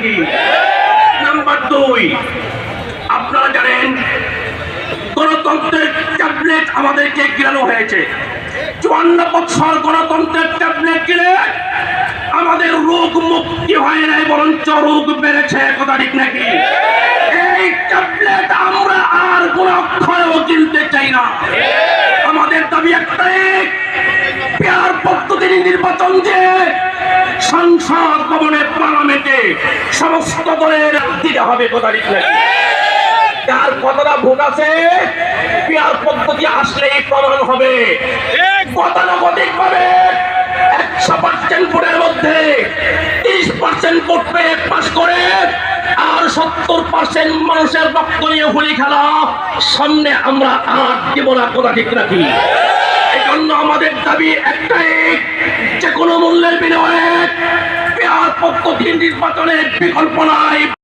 নাকি? নাম্বার 2, আপনারা জানেন গণতন্ত্রের ট্যাবলেট আমাদেরকে গিলানো হয়েছে। 54 বছর গণতন্ত্রের ট্যাবলেট গিলে আমাদের রোগ মুক্তি হয় নাই, বরঞ্চ রোগ বেড়েছে। কথা ঠিক নাকি? এই ট্যাবলেট আমরা আর কোন অক্ষরেও কিনতে চাই না। আমাদের দাবি একটাই, পেয়ার পদ্ধতির নির্বাচন দিয়ে সংসদ ভবনে পার্লামেন্টে সমস্ত দলের দিতে হবে। কথা ঠিক নাকি? যার কতটা ভোট আছে পেয়ার পদ্ধতি আসলেই প্রমাণ হবে। গতানুগতিক ভাবে 100% ভোটের মধ্যে 30% ভোট পেয়ে পাস করে আর 70% মানুষের রক্ত নিয়ে হোলি খেলা সামনে আমরা আর দেব না। কথা ঠিক রাখি। এই জন্য আমাদের দাবি একটাই, যে কোনো মূল্যের বিনিময়ে পেয়ার পদ্ধতির নির্বাচনের বিকল্প নাই।